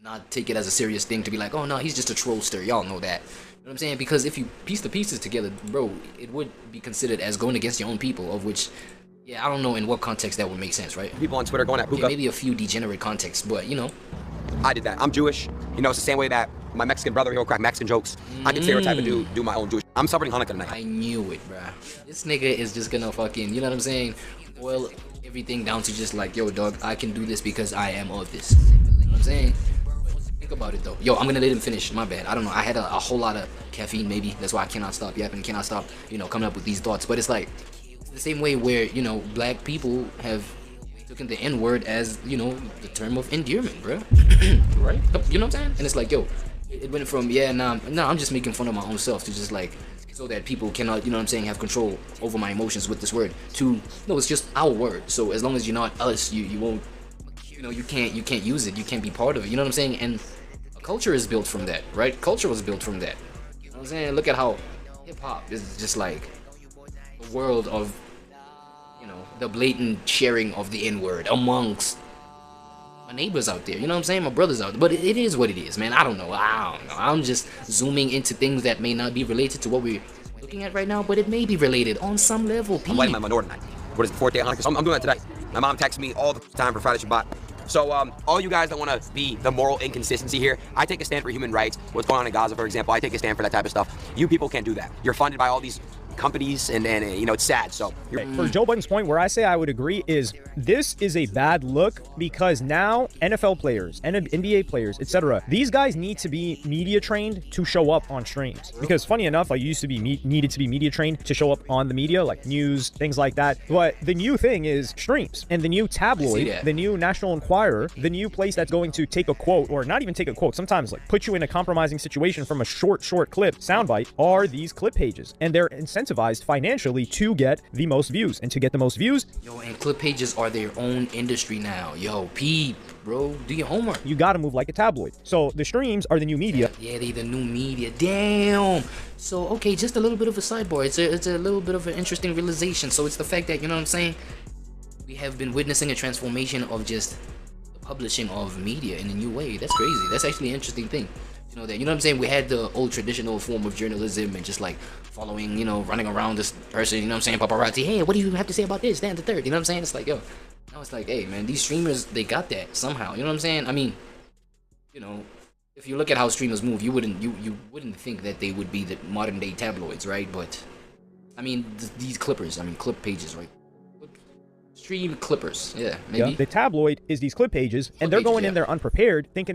not take it as a serious thing to be like, oh no, he's just a trollster. Y'all know that. You know what I'm saying? Because if you piece the pieces together, bro, it would be considered as going against your own people, of which, yeah, I don't know in what context that would make sense, right? People on Twitter going at hookah. Maybe a few degenerate contexts, but you know. I did that. I'm Jewish. You know, it's the same way that my Mexican brother, he'll crack Mexican jokes. I can stereotype and do my own Jewish. I'm celebrating Hanukkah tonight. I knew it, bruh. This nigga is just gonna fucking, you know what I'm saying? Boil everything down to just like, yo, dog, I can do this because I am of this. You know what I'm saying? Think about it though. Yo, I'm gonna let him finish. My bad. I don't know. I had a whole lot of caffeine, maybe. That's why I cannot stop yapping, cannot stop, you know, coming up with these thoughts. But it's like, it's the same way where, you know, black people have taken the N-word as, you know, the term of endearment, bro. Right? You know what I'm saying? And it's like, yo, it went from, yeah, nah, I'm just making fun of my own self, to just like, so that people cannot, you know what I'm saying, have control over my emotions with this word, to, no, it's just our word. So as long as you're not us, you won't, you know, you can't use it, you can't be part of it, you know what I'm saying? And a culture is built from that, right? Culture was built from that. You know what I'm saying? Look at how hip-hop is just like the world of, you know, the blatant sharing of the N-word amongst my neighbors out there, you know what I'm saying? My brothers out there. But it is what it is, man. I don't know. I'm just zooming into things that may not be related to what we're looking at right now, but it may be related on some level. I'm lighting my menorah tonight. What is it, 4th day of Hanukkah? I'm doing that today. My mom texts me all the time for Friday Shabbat. So all you guys that want to be the moral inconsistency here, I take a stand for human rights. What's going on in Gaza, for example, I take a stand for that type of stuff. You people can't do that. You're funded by all these companies, and you know, it's sad. So for Joe Budden's point, where I say I would agree is this is a bad look, because now NFL players and NBA players, etc., these guys need to be media trained to show up on streams. Because funny enough, I used to be needed to be media trained to show up on the media, like news, things like that. But the new thing is streams, and the new tabloid, the new National Enquirer, the new place that's going to take a quote, or not even take a quote, sometimes like put you in a compromising situation from a short clip, soundbite, are these clip pages, and they're incentivized financially to get the most views, and to get the most views, yo, and clip pages are their own industry now. Yo, peep, bro, do your homework. You gotta move like a tabloid. So the streams are the new media. Yeah, they the new media. Damn. So okay, just a little bit of a sidebar. It's a little bit of an interesting realization. So it's the fact that, you know what I'm saying, we have been witnessing a transformation of just the publishing of media in a new way. That's crazy. That's actually an interesting thing. You know what I'm saying? We had the old traditional form of journalism and just like following, you know, running around this person, you know what I'm saying, paparazzi, hey, what do you have to say about this, that, and the third, you know what I'm saying? It's like, yo, now it's like, hey, man, these streamers, they got that somehow, you know what I'm saying? I mean, you know, if you look at how streamers move, you wouldn't think that they would be the modern day tabloids, right? But, I mean, these clippers, I mean, clip pages, right? Stream clippers, yeah, maybe. Yeah, the tabloid is these clip pages, and they're going in there unprepared, thinking that